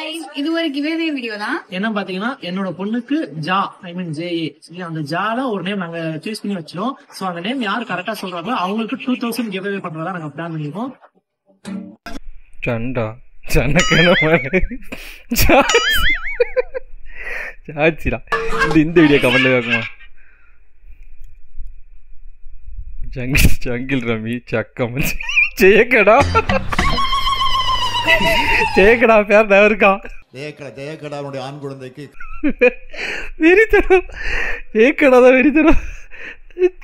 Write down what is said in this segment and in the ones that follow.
Hi, இது ஒரு giveaway video தான். என்ன பாத்தீங்கன்னா என்னோட பொண்ணுக்கு ஜா ஜேஏ அந்த ஜால ஒரு நேம் நாங்க சூஸ் பண்ணி வச்சிரோம். சோ அந்த நேம் யார் கரெக்டா சொல்றாங்களோ அவங்களுக்கு 2000 கிவ்அவே பண்றதா நாங்க பிளான் பண்ணிருக்கோம். சண்டா சண்டக்கன சாச்சிடா இந்த வீடியோ கமெண்ட்ல வைக்குமா? ஜங்கில் ரமி சக்கம் ஜெயக்கடா ஜெயக்கடா பேர் தான் இருக்கான். ஜெயக்கடாவுடைய ஆண் குழந்தைக்கு வெறித்தனம் ஜெயக்கடா தான் வெறித்தனம்.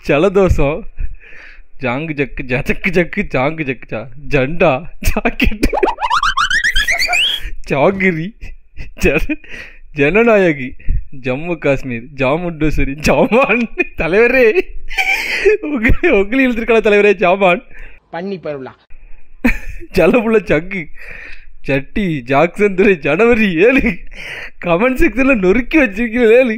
ஜலதோஷம் ஜாங்கு ஜக்கு ஜக்கு ஜக்கு ஜாங்கு ஜக்கு ஜண்டா ஜாக்கெட்டு ஜாங்கிரி ஜனநாயகி ஜம்மு காஷ்மீர் ஜாமுண்டேஸ்வரி ஜாமான் தலைவரே உங்களை எழுதிருக்கான தலைவரே ஜாமான் பண்ணி பருவலா ஜலபுள்ள சங்கு சட்டி ஜாக்சன் துறை ஜனவரி 7 கமெண்ட் செக்ஷனில் நொறுக்கி வச்சிருக்கீங்க 7.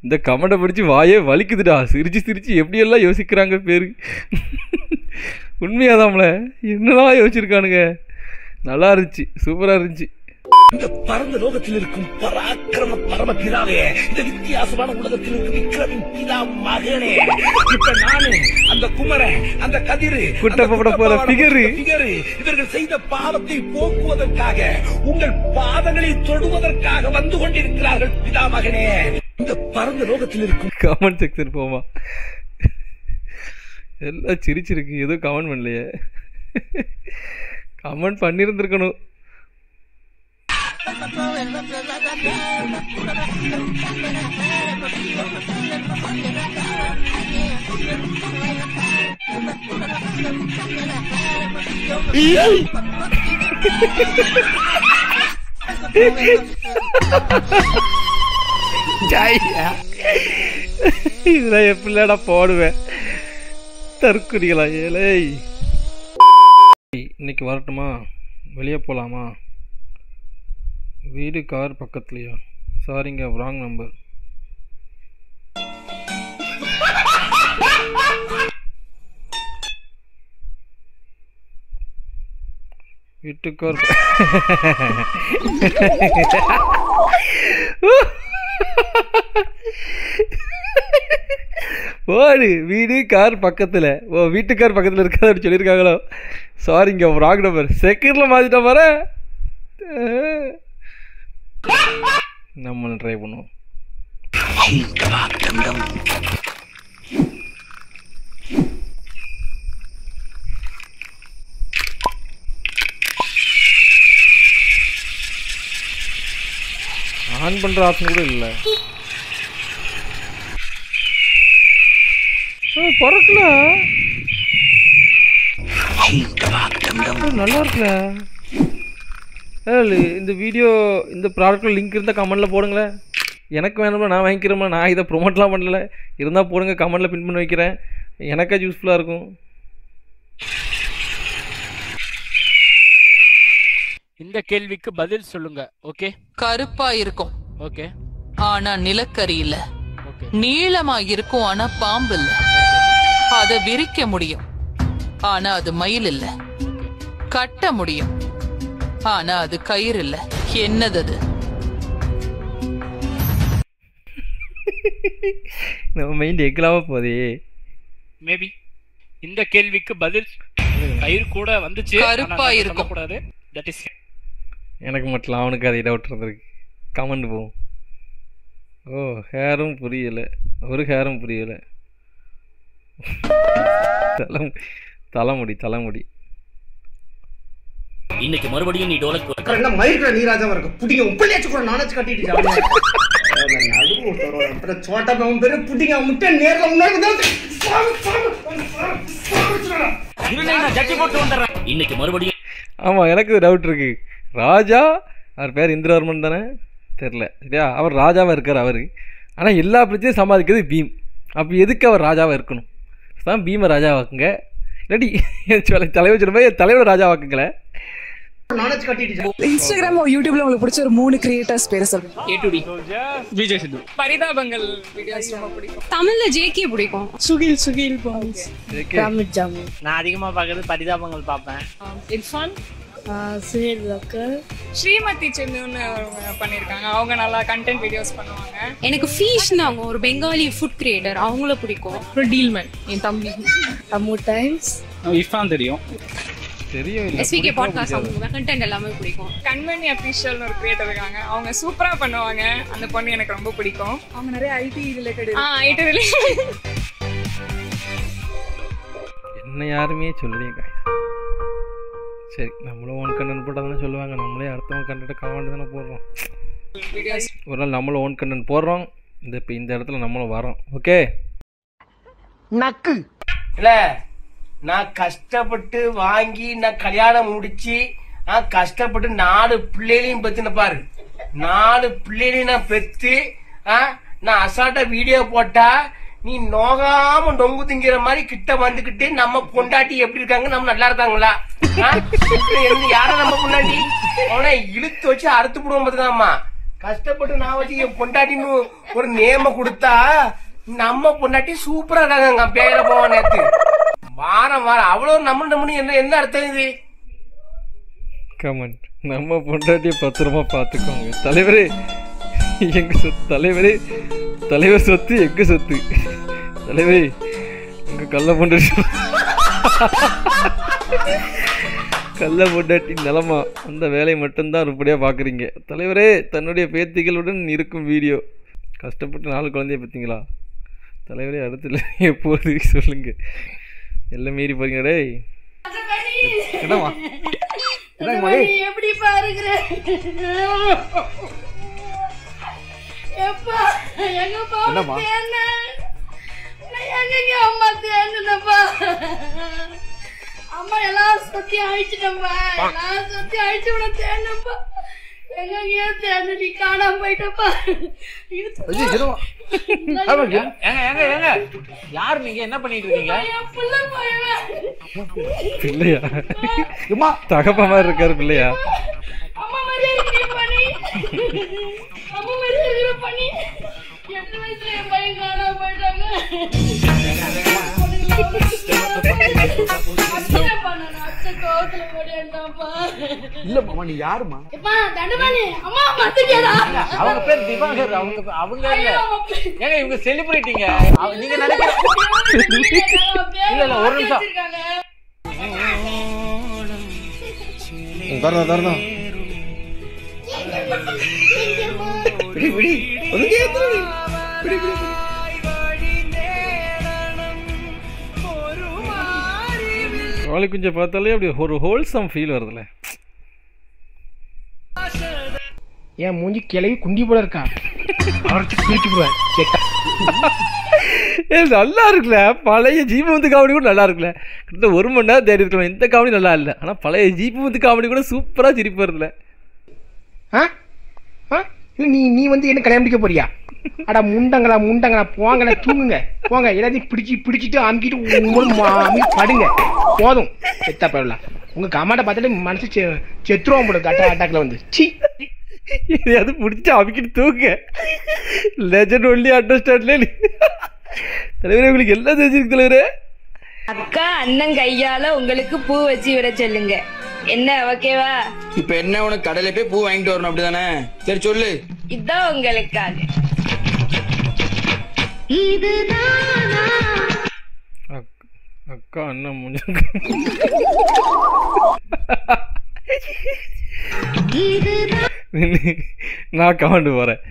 இந்த கமெண்டை படித்து வாயே வலிக்குதுடா. சிரிச்சு சிரிச்சு எப்படியெல்லாம் யோசிக்கிறாங்க பேர். உண்மையாதாம்ல என்னெல்லாம் யோசிச்சிருக்கானுங்க. நல்லா இருந்துச்சு, சூப்பராக இருந்துச்சு. இந்த பரந்த லோகத்தில் இருக்கும் பராக்கிரம பரம பிதாவே, இந்த வித்தியாசமான உலகத்தில் இருக்கும் விக்ரமின் பிதா மகனே, இப்ப நானு அந்த குமரன் அந்த கதிரு குட்டப்பட போற பிகரு இவர்கள் செய்த பாவத்தை போக்குவதற்காக உங்கள் பாதங்களை தொடுவதற்காக வந்து கொண்டிருக்கிறார்கள் பிதா மகனே. இந்த பரந்த லோகத்தில் இருக்கும் கமெண்ட் செக்ஷன் போமா எல்லாம் சிரிச்சிருக்கு. எதுவும் கமெண்ட் பண்ணலையே. கமெண்ட் பண்ணியிருந்திருக்கணும். இதெல்லாம் எப்படிலடா போடுவேன் தற்குறிகளா ஏழை. இன்னைக்கு வரட்டுமா? வெளியே போகலாமா? வீடு கார் பக்கத்துலையா? சாரிங்க, ராங் நம்பர். வீட்டுக்கார் போடு. வீடு கார் பக்கத்தில். ஓ, வீட்டுக்கார் பக்கத்தில் இருக்காது அப்படி சொல்லியிருக்காங்களோ? சாரிங்க, ராங் நம்பர். செகண்டில் மாற்றிட்ட பாரு. நம்மளும் ட்ரை பண்ணுவோம். ஆன் பண்ற ஆப்ஷன் கூட இல்லை. பறக்கல. நல்லா இருக்குல்ல. இந்த வீடியோ இந்த ப்ராடக்ட்டில் லிங்க் இருந்தால் கமெண்டில் போடுங்களேன். எனக்கு வேணுமா, நான் வாங்கிக்கிறேமா. நான் இதை ப்ரொமோட்லாம் பண்ணல. இருந்தால் போடுங்க, கமெண்டில் பின் பண்ணி வைக்கிறேன். எனக்கா யூஸ்ஃபுல்லாக இருக்கும். இந்த கேள்விக்கு பதில் சொல்லுங்க. ஓகே. கருப்பா இருக்கும். ஓகே. ஆனா நிலக்கரி இல்ல. ஓகே. நீளமா இருக்கும் ஆனா பாம்பு இல்ல. அதை விரிக்க முடியும் ஆனா அது மயில் இல்ல. கட்ட முடியும் ஆனா அது கயிறு இல்ல. என்னது அது? நம்ம மைண்ட் எங்கலாம போதே. மேபி இந்த கேள்விக்கு பதில் கயிறு கூட வந்துச்சு. கருப்பா இருக்கும் கூடாது. தட் இஸ் எனக்கு மட்டும் அவனுக்கு அதை டவுட் இருந்திருக்கு. கமெண்ட் போகும். ஓ, ஹேரும் புரியலை. ஒரு ஹேரும் புரியலை. தலைமுடி தலைமுடி. இன்னைக்கு மறுபடியும் நீ டோலக் என்ன மயிர்கிற நீராஜாவா இருக்கு. புடிங்க உப்பளியாச்சு கூட நானச்சு கட்டிட்டு ஜாலியா அதுவும் அப்புறம் சோட்டா பாம்பு பேரு புடிங்க முட்டை நேர்ல முன்னாடி ஜட்டி போட்டு வந்துடுறேன். இன்னைக்கு மறுபடியும் ஆமாம், எனக்கு டவுட் இருக்கு. ராஜா அவர் பேர் இந்திரவர்மன் தானே? தெரில சரியா. அவர் ராஜாவாக இருக்கார் அவர். ஆனால் எல்லா பிரச்சனையும் சமாளிக்கிறது பீம். அப்போ எதுக்கு அவர் ராஜாவாக இருக்கணும்? தான் பீமை ராஜாவாக்குங்க. இல்லாட்டி தலைவர் சொல்லும்போது தலைவர் ராஜாவாக்குங்களே. இன்ஸ்டாகிராம் யூடியூப்ல உங்களுக்கு பிடிச்ச ஒரு 3 கிரியேட்டர்ஸ் பேர் சொல்லுங்க. A2D விஜய் சித்து. பரிதாபங்கள் வீடியோஸ் ரொம்ப பிடிக்கும். தமிழ்ல ஜேகே பிடிக்கும். சுகில் பால்ஸ். ராமிட் ஜாமு. நான் அதிகமா பார்க்கிறது பரிதாபங்கள் பார்ப்பேன். இர்ஃபான் ஸ்ரீமதி சென்னுன்னு பண்ணிருக்காங்க. அவங்க நல்லா கண்டென்ட் வீடியோஸ் பண்ணுவாங்க. எனக்கு ஃபீஷ்னா அவங்க ஒரு பெங்காலி ஃபுட் கிரியேட்டர், அவங்கள பிடிக்கும். அப்புறம் டீல்மேன் என் தம்பி. அம்மு டைம்ஸ் இர்ஃபான் தெரியும். எஸ்விகே பாட்காஸ்ட் அவங்க கண்டென்ட் எல்லாமே பிடிக்கும். கண்மணி அபிஷியல்னு ஒரு கிரியேட்டர் இருக்காங்க, அவங்க சூப்பரா பண்ணுவாங்க. அந்த பொண்ணு எனக்கு ரொம்ப பிடிக்கும். அவங்க நிறைய ஐடி ரிலேட்டட் என்ன யாருமே சொல்லலையே. சரி, நம்மளும் ஓன் கண்டென்ட் போட்டால் தானே சொல்லுவாங்க. நம்மளே அடுத்தவங்க கண்டென்ட் கமெண்ட் தானே போடுறோம். ஒரு நாள் நம்மளும் ஓன் கண்டென்ட் போடுறோம். இப்போ இந்த இடத்துல நம்மளும் வரோம். ஓகே நக்கு இல்ல, நான் கஷ்டப்பட்டு வாங்கி நான் கல்யாணம் முடிச்சு நான் கஷ்டப்பட்டு 4 பிள்ளைகளையும் பெத்துன பாரு. 4 பிள்ளைகளையும் நான் பெத்து நான் அசால்ட்டா வீடியோ போட்டா நீ நோகாம நொங்கு திங்கிற மாதிரி கிட்ட வந்துகிட்டு நம்ம பொண்டாட்டி எப்படி இருக்காங்க, நம்ம நல்லா இருக்காங்களா, யார நம்ம பொண்டாட்டி அவனை இழுத்து வச்சு அறுத்து போடுவோம் பாத்துக்காமா. கஷ்டப்பட்டு நான் வச்சு என் பொண்டாட்டின்னு ஒரு நேம கொடுத்தா நம்ம பொண்டாட்டி சூப்பரா இருக்காங்க. பேர போவான் நேத்து வாரம் வாரம் அவ்வளவு நம்ம என்ன அர்த்தம் இது? கமெண்ட் நம்ம பொண்டாட்டியை பத்திரமா பார்த்துக்கோங்க. தலைவரே எங்க சொத்து, தலைவரே தலைவர் சொத்து எங்க சொத்து, தலைவரே உங்க கள்ள பொண்டாட்டி நிலமா அந்த வேலையை மட்டும்தான் உருப்படியாக பார்க்குறீங்க. தலைவரே தன்னுடைய பேத்திகளுடன் இருக்கும் வீடியோ. கஷ்டப்பட்டு 4 குழந்தைய பார்த்தீங்களா தலைவரே? அடுத்துல எப்போது சொல்லுங்க. எல்லாம் மீறி போறீங்க. டேய் என்னம்மா எப்படி பாருங்க அம்மா எல்லாம் சொத்தி அழிச்சிட்டப்பா, எல்லாம் சொத்தி அழிச்சு விட தேனப்பா. எங்க தேர்ந்து நீ காணாம போயிட்டப்பா. யாரு நீங்க? என்ன பண்ணிட்டு இருக்கீங்க? பிள்ளையா? தகப்ப மாதிரி இருக்காரு பிள்ளையா? அம்மா மாதிரி இருக்கிற பண்ணி, அம்மா மாதிரி இருக்கிற பண்ணி 8 வயசுல என் பையன் காணாம போயிட்டாங்க. இல்ல மாமா, நீ யாருமா? அவங்க பேர் திவாகர். அவங்க இல்ல ஏங்க, இவங்க செலிபிரிட்டிங்க. நீங்க நினைக்கிற இல்ல ஒரு நிமிஷம் வாழை குஞ்சை பார்த்தாலே அப்படி ஒரு ஹோல்சம் ஃபீல் வருதுல்ல. ஏன் மூஞ்சி கிளவி குண்டி போல இருக்கா? நல்லா இருக்குல்ல. பழைய ஜீபமுத்து காமெடி கூட நல்லா இருக்குல்ல. கிட்ட 1 மணி நேரம் தேடி இருக்கலாம். இந்த காமெடி நல்லா இல்லை. ஆனால் பழைய ஜீபமுத்து காமெடி கூட சூப்பராக சிரிப்பு வருதுல்ல. நீ வந்து என்ன கல்யாணம் முடிக்க போறியா? அடா முண்டங்களா போங்கண்ணா, தூங்குங்க போங்க. எல்லாத்தையும் பிடிச்சிட்டு அமுக்கிட்டு படுங்க. போதும் செத்தா போயிடலாம். உங்க கமாண்டை பார்த்துட்டு மனசு செத்துருவோம் போல அட்டாக்ல வந்து. எதையாவது பிடிச்சிட்டு அமுக்கிட்டு தூங்க. லெஜண்ட் ஒன்லி அண்டர்ஸ்டாண்ட்ல. தலைவரே உங்களுக்கு எல்லாம் தெரிஞ்சிருக்கு தலைவரே. அக்கா அண்ணன் கையால உங்களுக்கு பூ வச்சு விட சொல்லுங்க. என்ன ஓகேவா? இப்ப என்ன உனக்கு கடையில போய் பூ வாங்கிட்டு வரணும் அப்படிதானே? சரி சொல்லு. இதான் உங்களுக்காக. அக்கா அண்ணன் முடிஞ்ச நான் கமாண்டு போறேன்.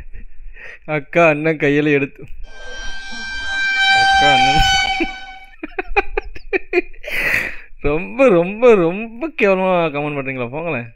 அக்கா அண்ணன் கையில எடுத்து அக்கா அண்ணன் ரொம்ப ரொம்ப ரொம்ப கேவலமா கமெண்ட் பண்றீங்களா? போங்களேன்.